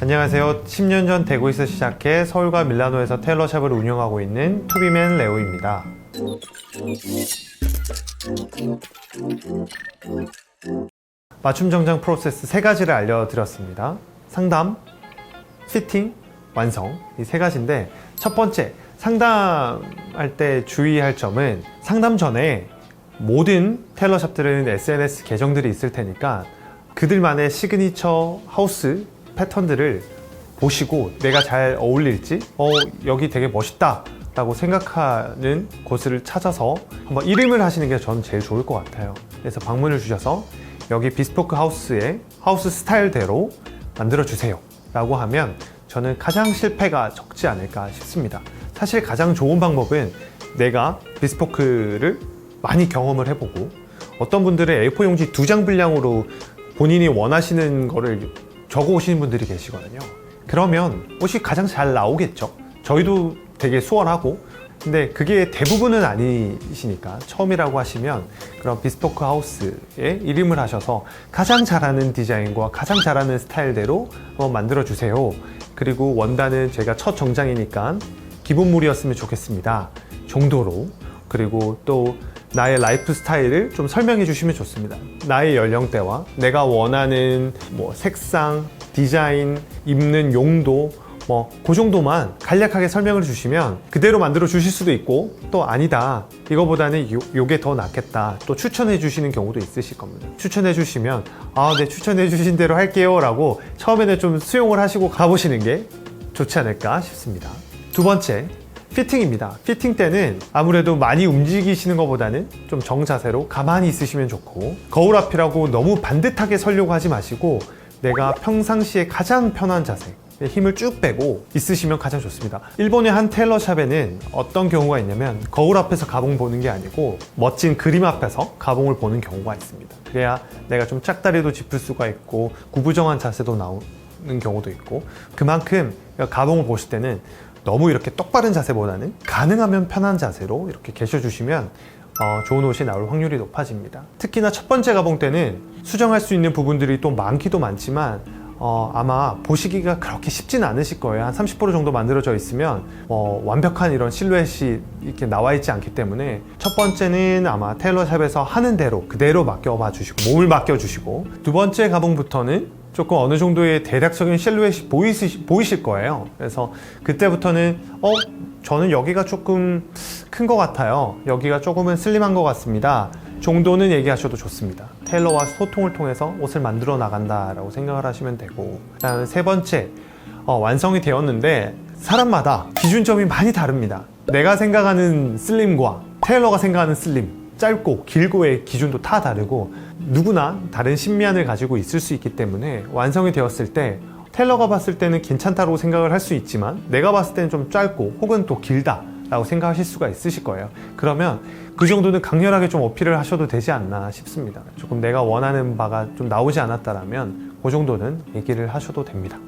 안녕하세요. 10년 전 대구에서 시작해 서울과 밀라노에서 테일러샵을 운영하고 있는 투비맨 레오입니다. 맞춤 정장 프로세스 3가지를 알려드렸습니다. 상담, 피팅, 완성, 이 3가지인데, 첫 번째, 상담할 때 주의할 점은 상담 전에 모든 테일러샵들은 SNS 계정들이 있을 테니까 그들만의 시그니처 하우스 패턴들을 보시고 내가 잘 어울릴지 여기 되게 멋있다 라고 생각하는 곳을 찾아서 한번 이름을 하시는 게 저는 제일 좋을 것 같아요. 그래서 방문을 주셔서 여기 비스포크 하우스의 하우스 스타일대로 만들어 주세요 라고 하면 저는 가장 실패가 적지 않을까 싶습니다. 사실 가장 좋은 방법은 내가 비스포크를 많이 경험을 해보고, 어떤 분들은 A4 용지 2장 분량으로 본인이 원하시는 거를 적어 오시는 분들이 계시거든요. 그러면 옷이 가장 잘 나오겠죠. 저희도 되게 수월하고, 근데 그게 대부분은 아니시니까 처음이라고 하시면 그런 비스포크 하우스에 이름을 하셔서 가장 잘하는 디자인과 가장 잘하는 스타일대로 한번 만들어 주세요. 그리고 원단은 제가 첫 정장이니까 기본물이었으면 좋겠습니다 정도로, 그리고 또 나의 라이프 스타일을 좀 설명해 주시면 좋습니다. 나의 연령대와 내가 원하는 색상, 디자인, 입는 용도 그 정도만 간략하게 설명을 주시면 그대로 만들어 주실 수도 있고, 또 아니다, 이거보다는 요게 더 낫겠다, 또 추천해 주시는 경우도 있으실 겁니다. 추천해 주시면 네, 추천해 주신 대로 할게요 라고 처음에는 좀 수용을 하시고 가보시는 게 좋지 않을까 싶습니다. 두 번째, 피팅입니다. 피팅 때는 아무래도 많이 움직이시는 것보다는 좀 정자세로 가만히 있으시면 좋고, 거울 앞이라고 너무 반듯하게 서려고 하지 마시고 내가 평상시에 가장 편한 자세, 힘을 쭉 빼고 있으시면 가장 좋습니다. 일본의 한 테일러샵에는 어떤 경우가 있냐면 거울 앞에서 가봉 보는 게 아니고 멋진 그림 앞에서 가봉을 보는 경우가 있습니다. 그래야 내가 좀 짝다리도 짚을 수가 있고 구부정한 자세도 나오는 경우도 있고, 그만큼 가봉을 보실 때는 너무 이렇게 똑바른 자세보다는 가능하면 편한 자세로 이렇게 계셔주시면 좋은 옷이 나올 확률이 높아집니다. 특히나 첫 번째 가봉 때는 수정할 수 있는 부분들이 또 많기도 많지만 아마 보시기가 그렇게 쉽진 않으실 거예요. 한 30% 정도 만들어져 있으면 완벽한 이런 실루엣이 이렇게 나와 있지 않기 때문에 첫 번째는 아마 테일러샵에서 하는 대로 그대로 맡겨봐 주시고, 몸을 맡겨주시고, 두 번째 가봉부터는 조금 어느 정도의 대략적인 실루엣이 보이실 거예요. 그래서 그때부터는 저는 여기가 조금 큰 것 같아요, 여기가 조금은 슬림한 것 같습니다 정도는 얘기하셔도 좋습니다. 테일러와 소통을 통해서 옷을 만들어 나간다 라고 생각을 하시면 되고, 그다음에 세 번째, 완성이 되었는데 사람마다 기준점이 많이 다릅니다. 내가 생각하는 슬림과 테일러가 생각하는 슬림, 짧고 길고의 기준도 다 다르고 누구나 다른 심미안을 가지고 있을 수 있기 때문에 완성이 되었을 때 테일러가 봤을 때는 괜찮다고 생각을 할 수 있지만 내가 봤을 때는 좀 짧고 혹은 또 길다 라고 생각하실 수가 있으실 거예요. 그러면 그 정도는 강렬하게 좀 어필을 하셔도 되지 않나 싶습니다. 조금 내가 원하는 바가 좀 나오지 않았다라면 그 정도는 얘기를 하셔도 됩니다.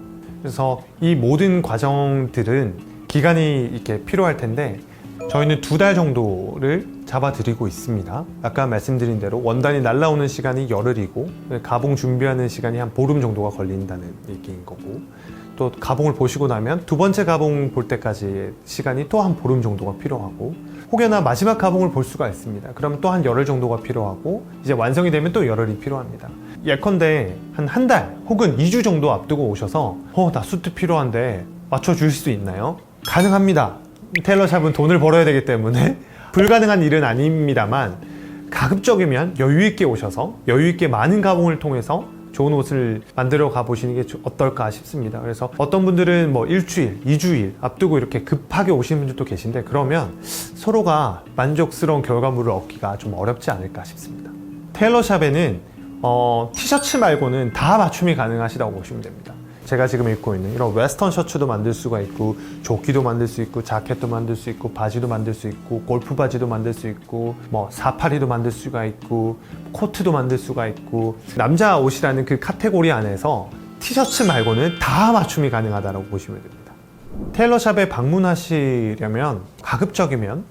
그래서 이 모든 과정들은 기간이 이렇게 필요할 텐데 저희는 2달 정도를 잡아드리고 있습니다. 아까 말씀드린 대로 원단이 날라오는 시간이 열흘이고 가봉 준비하는 시간이 한 보름 정도가 걸린다는 얘기인 거고, 또 가봉을 보시고 나면 두 번째 가봉 볼 때까지 시간이 또 한 보름 정도가 필요하고, 혹여나 마지막 가봉을 볼 수가 있습니다. 그럼 또 한 열흘 정도가 필요하고, 이제 완성이 되면 또 열흘이 필요합니다. 예컨대 한 달 혹은 2주 정도 앞두고 오셔서 나 수트 필요한데 맞춰주실 수 있나요? 가능합니다. 테일러샵은 돈을 벌어야 되기 때문에 불가능한 일은 아닙니다만, 가급적이면 여유있게 오셔서 여유있게 많은 가봉을 통해서 좋은 옷을 만들어 가보시는 게 어떨까 싶습니다. 그래서 어떤 분들은 일주일, 2주일 앞두고 이렇게 급하게 오시는 분들도 계신데, 그러면 서로가 만족스러운 결과물을 얻기가 좀 어렵지 않을까 싶습니다. 테일러샵에는 티셔츠 말고는 다 맞춤이 가능하시다고 보시면 됩니다. 제가 지금 입고 있는 이런 웨스턴 셔츠도 만들 수가 있고, 조끼도 만들 수 있고, 자켓도 만들 수 있고, 바지도 만들 수 있고, 골프 바지도 만들 수 있고, 사파리도 만들 수가 있고, 코트도 만들 수가 있고, 남자 옷이라는 그 카테고리 안에서 티셔츠 말고는 다 맞춤이 가능하다고 보시면 됩니다. 테일러샵에 방문하시려면 가급적이면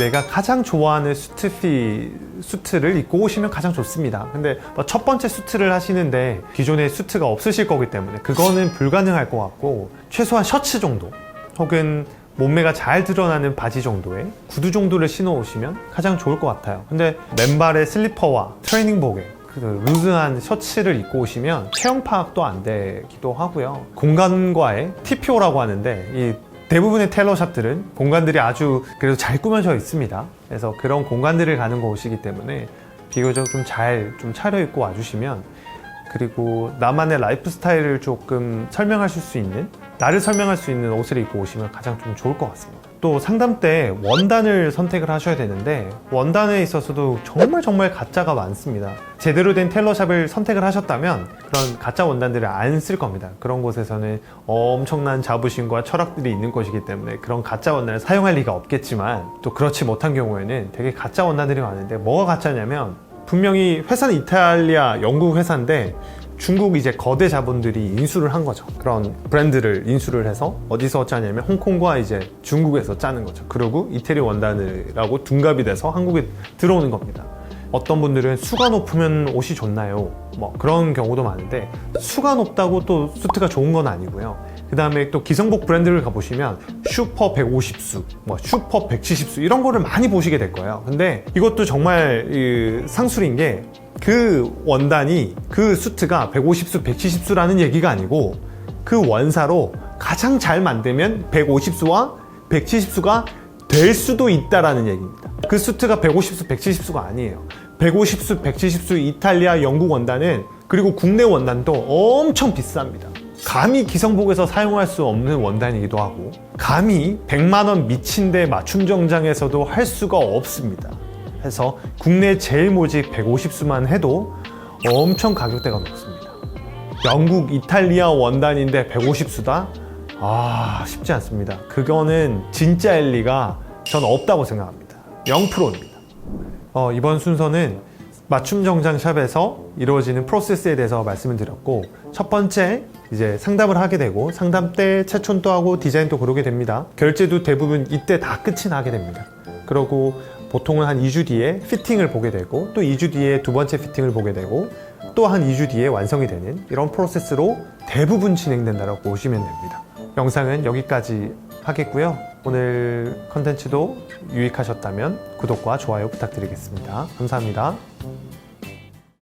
내가 가장 좋아하는 수트를 입고 오시면 가장 좋습니다. 근데 첫 번째 수트를 하시는데 기존에 수트가 없으실 거기 때문에 그거는 불가능할 것 같고, 최소한 셔츠 정도 혹은 몸매가 잘 드러나는 바지 정도의 구두 정도를 신어 오시면 가장 좋을 것 같아요. 근데 맨발의 슬리퍼와 트레이닝복에 그 루즈한 셔츠를 입고 오시면 체형 파악도 안 되기도 하고요. 공간과의 TPO라고 하는데, 이 대부분의 테일러샵들은 공간들이 아주 그래도 잘 꾸며져 있습니다. 그래서 그런 공간들을 가는 곳이기 때문에 비교적 좀 잘 차려입고 와주시면, 그리고 나만의 라이프 스타일을 조금 설명하실 수 있는, 나를 설명할 수 있는 옷을 입고 오시면 가장 좀 좋을 것 같습니다. 또 상담 때 원단을 선택을 하셔야 되는데, 원단에 있어서도 정말 가짜가 많습니다. 제대로 된 테일러샵을 선택을 하셨다면 그런 가짜 원단들을 안 쓸 겁니다. 그런 곳에서는 엄청난 자부심과 철학들이 있는 것이기 때문에 그런 가짜 원단을 사용할 리가 없겠지만, 또 그렇지 못한 경우에는 되게 가짜 원단들이 많은데, 뭐가 가짜냐면 분명히 회사는 이탈리아, 영국 회사인데 중국 이제 거대 자본들이 인수를 한 거죠. 그런 브랜드를 인수를 해서 어디서 짜냐면 홍콩과 이제 중국에서 짜는 거죠. 그리고 이태리 원단이라고 둔갑이 돼서 한국에 들어오는 겁니다. 어떤 분들은 수가 높으면 옷이 좋나요? 뭐 그런 경우도 많은데, 수가 높다고 또 수트가 좋은 건 아니고요. 그 다음에 또 기성복 브랜드를 가보시면 슈퍼 150수, 뭐 슈퍼 170수 이런 거를 많이 보시게 될 거예요. 근데 이것도 정말 상술인 게, 그 원단이, 그 수트가 150수, 170수라는 얘기가 아니고, 그 원사로 가장 잘 만들면 150수와 170수가 될 수도 있다라는 얘기입니다. 그 수트가 150수, 170수가 아니에요. 150수, 170수 이탈리아, 영국 원단은, 그리고 국내 원단도 엄청 비쌉니다. 감히 기성복에서 사용할 수 없는 원단이기도 하고, 감히 100만원 미친데 맞춤 정장에서도 할 수가 없습니다. 해서 국내 제일 모직 150수만 해도 엄청 가격대가 높습니다. 영국, 이탈리아 원단인데 150수다? 쉽지 않습니다. 그거는 진짜일 리가 전 없다고 생각합니다. 0%입니다. 이번 순서는 맞춤 정장 샵에서 이루어지는 프로세스에 대해서 말씀을 드렸고, 첫 번째 이제 상담을 하게 되고, 상담 때 채촌도 하고 디자인도 고르게 됩니다. 결제도 대부분 이때 다 끝이 나게 됩니다. 그러고 보통은 한 2주 뒤에 피팅을 보게 되고, 또 2주 뒤에 두 번째 피팅을 보게 되고, 또 한 2주 뒤에 완성이 되는 이런 프로세스로 대부분 진행된다고 보시면 됩니다. 영상은 여기까지 하겠고요. 오늘 컨텐츠도 유익하셨다면 구독과 좋아요 부탁드리겠습니다. 감사합니다.